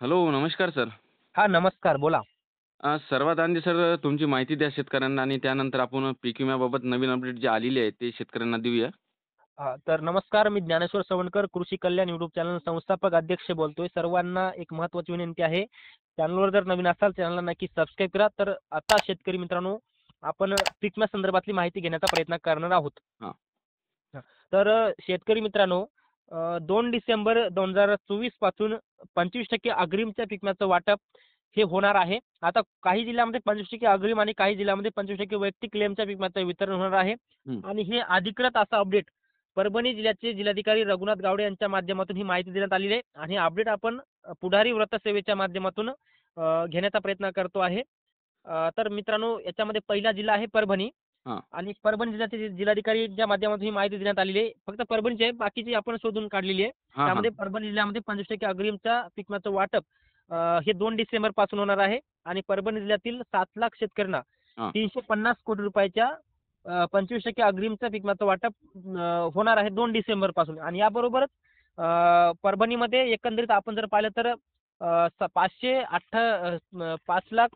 Hello, नमस्कार sir. हां, नमस्कार. बोला. सर्वात आधी सर तुमची माहिती द्या शेतकऱ्यांना आणि त्यानंतर आपण पीक विम्याबाबत नवीन अपडेट जे आलेली आहे ते शेतकऱ्यांना देऊया. तर नमस्कार. मी ज्ञानेश्वर सवणकर, कृषी कल्याण यूट्यूब चॅनल संस्थापक अध्यक्ष बोलतोय. सर्वांना एक महत्त्वाची विनंती आहे. चॅनलवर जर नवीन असाल, चॅनलला नक्की सबस्क्राईब करा. तर आता शेतकरी मित्रांनो, आपण पीक विम्या संदर्भातली माहिती घेण्याचा प्रयत्न करणार आहोत. हां, हां. तर शेतकरी मित्रांनो, 2 डिसेंबर 2024 पासून 25% अग्रिमच्या पीक विम्याचं वाटप हे होणार आहे. आता काही जिल्ह्यामध्ये 25% अग्रिम आणि काही जिल्ह्यामध्ये 25% वैयक्तिक क्लेमच्या पीक विम्याचं वितरण होणार आहे. हं. आणि हे अधिकृत असं अपडेट परभणी जिल्ह्याचे जिल्हाधिकारी रघुनाथ गावडे यांच्या माध्यमातून ही माहिती देण्यात आलेली आहे. आणि अपडेट आपण पुढारी वृत्तसेवेच्या माध्यमातून घेण्याचा प्रयत्न करतो आहे. तर मित्रांनो, याच्यामध्ये पहिला जिल्हा आहे परभणी. हां. आणि परभणी जिल्ह्याचे जिल्हाधिकारीच्या माध्यमातून ही माहिती देण्यात आलेली आहे. फक्त परभणीची आहे, बाकीची आपण शोधून काढलेली आहे. हां, हां. त्यामध्ये परभणी जिल्ह्यामध्ये 25% अग्रिमच्या पीक विम्याचं वाटप हे 2 डिसेंबर पासून होणार आहे. आणि परभणी जिल्ह्यातील 7,00,000 शेतकऱ्यांना हां. 350 कोटी रुपयाच्या 25% अग्रिमच्या पीक विम्याचं वाटप होणार आहे 2 डिसेंबर पासून. आणि याबरोबरच परभणीमध्ये एकंदरीत आपण जर पाहिलं तर 5.5 लाख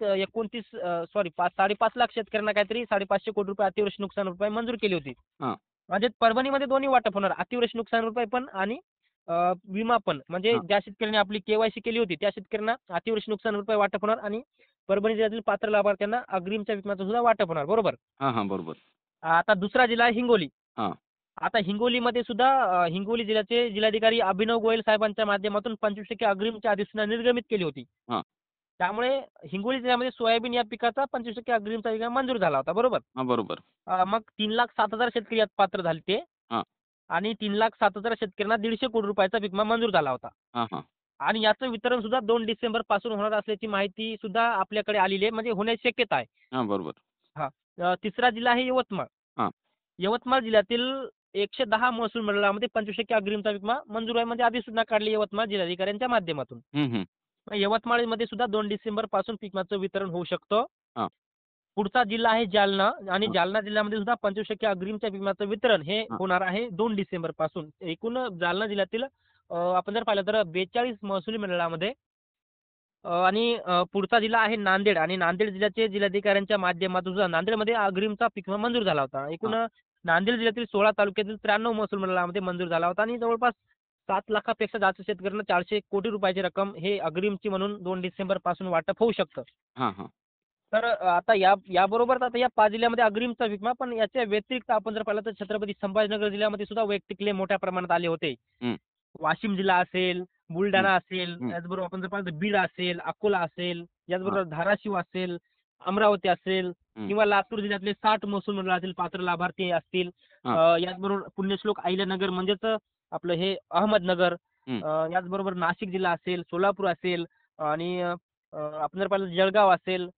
शेतकऱ्यांना काहीतरी 550 कोटी रुपये अतिवृष्टी नुकसान भरपाई मंजूर केली होती. हां. म्हणजे परभणीमध्ये दोन्ही वाटप होणार. अतिवृष्टी नुकसान भरपाई पण आणि विमा पण. म्हणजे हां. ज्या शेतकऱ्यांनी आपली केवायसी केली होती त्या शेतकऱ्यांना अतिवृष्टी नुकसान भरपाई वाटप होणार. आणि परभणी जिल्ह्यातील पात्र लाभार्थ्यांना अग्रिमच्या विम्याचं सुद्धा वाटप होणार. बरोबर. हां, हां. बरोबर. आता दुसरा जिल्हा आहे हिंगोली. हां. आता हिंगोलीमध्ये सुद्धा हिंगोली जिल्ह्याचे जिल्हाधिकारी अभिनव गोयल साहेबांच्या माध्यमातून 25% अग्रिमची अधिसूचना निर्गमित केली होती. हां. त्यामुळे हिंगोली जिल्ह्यामध्ये सोयाबीन या पिकाचा 25% अग्रिमचा विमा मंजूर झाला होता. बरोबर. हां, बरोबर. मग 3,07,000 शेतकरी यात पात्र झाले ते. हां. आणि 3,07,000 शेतकऱ्यांना 150 कोटी रुपयाचा विमा मंजूर झाला होता. हां, हां. आणि याचं वितरण सुद्धा 2 डिसेंबर पासून होणार असल्याची माहिती सुद्धा आपल्याकडे आलेली आहे. म्हणजे होण्याची शक्यता आहे. हां, बरोबर. हां. तिसरा जिल्हा आहे यवतमाळ. हां. यवतमाळ जिल्ह्यातील 110 महसूल मंडळामध्ये 25% अग्रिमचा विमा मंजूर आहे. म्हणजे अधिसूचना काढली यवतमाळ जिल्हाधिकाऱ्यांच्या माध्यमातून. हं, हं. मग यवतमाळमध्ये सुद्धा 2 डिसेंबर पासून पीक विम्याचं वितरण होऊ शकतं. हां. पुढचा जिल्हा आहे जालना. आणि हां. जालना जिल्ह्यामध्ये सुद्धा 25% अग्रिमच्या विम्याचं वितरण हे हां. होणार आहे 2 डिसेंबर पासून. एकूण जालना जिल्ह्यातील आपण जर पाहिलं तर 42 महसुली मंडळामध्ये आणि पुढचा जिल्हा आहे नांदेड. आणि नांदेड जिल्ह्याचे जिल्हाधिकाऱ्यांच्या माध्यमातून सुद्धा नांदेडमध्ये अग्रिमचा पीक विमा मंजूर झाला होता. एकूण हां. नांदेड जिल्ह्यातील 16 तालुक्यातील 93 महसूल मंडळामध्ये मंजूर झाला होता. आणि जवळपास 7 लाखापेक्षा जास्त शेतकऱ्यांना 400 कोटी रुपयाची रक्कम हे अग्रिमची म्हणून 2 डिसेंबर पासून वाटप होऊ शकतं. हां, हां. तर आता याबरोबरच आता या 5 जिल्ह्यामध्ये अग्रिमचा विमा. पण याच्या व्यतिरिक्त आपण जर पाहिलं तर छत्रपती संभाजीनगर जिल्ह्यामध्ये सुद्धा वैयक्तिक क्लेम मोठ्या प्रमाणात आले होते. हं. वाशिम जिल्हा असेल, हं. बुलढाणा असेल, हं. याचबरोबर आपण जर पाहिलं तर बीड असेल, अकोला असेल, हां. याचबरोबर धाराशिव असेल, अमरावती असेल हं. किंवा लातूर जिल्ह्यातले 60 महसूल मंडळातील पात्र लाभार्थी असतील. हां. याचबरोबर पुण्यश्लोक अहिल्यानगर म्हणजेच आपलं हे अहमदनगर, हं. याचबरोबर नाशिक जिल्हा असेल, सोलापूर असेल आणि आपण जर पाहिलं जळगाव असेल,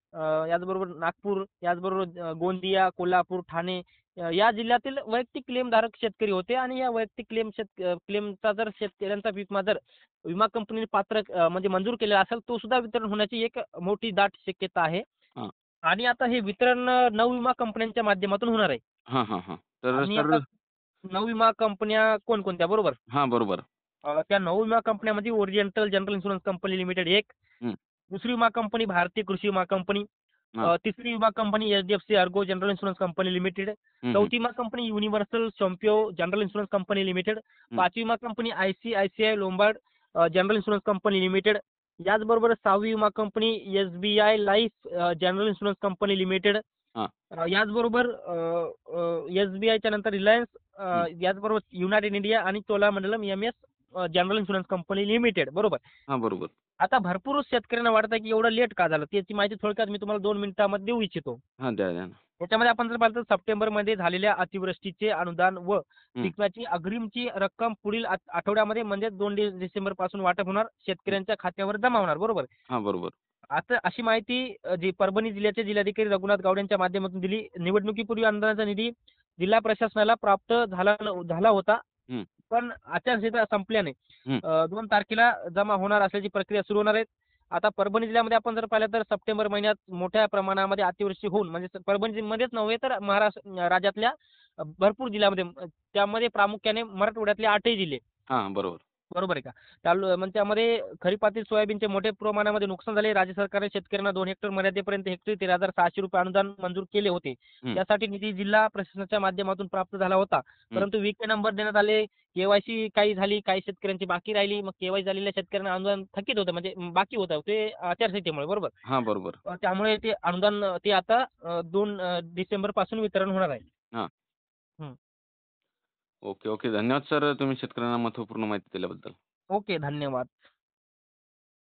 याचबरोबर नागपूर, याचबरोबर गोंदिया, कोल्हापूर, ठाणे या जिल्ह्यातील वैयक्तिक क्लेमधारक शेतकरी होते. आणि या वैयक्तिक क्लेमचा जर शेतकऱ्यांचा विमा जर विमा कंपनीने म्हणजे मंजूर केलेला असेल, तो सुद्धा वितरण होण्याची एक मोठी दाट शक्यता आहे. हां. आणि आता हे वितरण नवविमा कंपन्यांच्या माध्यमातून होणार आहे. हां, हां, हां. तर आणि आता सर नवविमा कंपन्या कोणकोणत्या? बरोबर. हां, बरोबर. त्या नवविमा कंपन्यामध्ये oriental general insurance company limited एक, हं. दुसरी विमा कंपनी भारतीय कृषी विमा कंपनी, हां. तिसरी विमा company HDFC ergo general insurance company limited, हं, हं. चौथी विमा कंपनी युनिव्हर्सल शॅम्पियो जनरल इन्शुरन्स कंपनी लिमिटेड, हं. पाचवी विमा company ICICI Lombard general insurance company limited, याचबरोबर सहावी विमा company SBI life general insurance company limited, हां. याचबरोबर एसबीआयच्या नंतर रिलायन्स, हं. याचबरोबर युनायटेड इंडिया आणि Cholamandalam MS general insurance company limited. बरोबर. हां, बरोबर. आता भरपूर शेतकऱ्यांना वाटत आहे की एवढं लेट का झालं? त्याची माहिती थोडक्यात मी तुम्हाला 2 मिनिटांमध्ये देऊ इच्छितो. हां, द्या, द्या ना. याच्यामध्ये आपण जर पाहिलं तर सप्टेंबरमध्ये झालेल्या अतिवृष्टीचे अनुदान व हं. पिकाची अग्रिमची रक्कम पुढील आठवड्यामध्ये म्हणजे 2 डिसेंबर पासून वाटप होणार, हं. शेतकऱ्यांच्या खात्यावर जमा होणार. बरोबर. हां, बरोबर. आता अशी माहिती जी परभणी जिल्ह्याचे जिल्हाधिकारी रघुनाथ गावडे यांच्या माध्यमातून दिली. निवडणुकीपूर्वी अनुदानाचा निधी जिल्हा प्रशासनाला प्राप्त झाला होता. हं. पण आचारसंहिता संपल्याने हं. 2 तारखेला जमा होणार असल्याची प्रक्रिया सुरू होणार आहे. आता परभणी जिल्ह्यामध्ये आपण जर पाहिलं तर सप्टेंबर महिन्यात मोठ्या प्रमाणामध्ये अतिवृष्टी होऊन म्हणजे परभणी जिल्ह्यामध्येच नव्हे तर महाराष्ट्र राज्यातल्या भरपूर जिल्ह्यामध्ये त्यामध्ये प्रामुख्याने मराठवाड्यातले 8ही जिल्हे हां, बरोबर. बरोबर आहे का? मग त्यामध्ये खरीपातील सोयाबीनचे मोठ्या प्रमाणामध्ये नुकसान झाले. राज्य सरकारने शेतकऱ्यांना 2 हेक्टर मर्यादेपर्यंत हेक्टरी ₹13,600 अनुदान मंजूर केले होते. हं, त्यासाठी निधी जिल्हा प्रशासनाच्या माध्यमातून प्राप्त झाला होता. हं. परंतु विके नंबर देण्यात आले. के-वाय-सी काही झाली, काही शेतकऱ्यांची बाकी राहिली. मग के-वाय-सी झालेल्या शेतकऱ्यांना अनुदान थकीत होतं म्हणजे बाकी होतं. ते आचारसंहितेमुळे बरोबर. हां, बरोबर. त्यामुळे ते अनुदान ते आता 2 डिसेंबरपासून वितरण होणार आहे. हां. हं. Okay, okay. धन्यवाद सर तुम्ही शेतकऱ्यांना महत्त्वपूर्ण माहिती दिल्याबद्दल. ओके. धन्यवाद.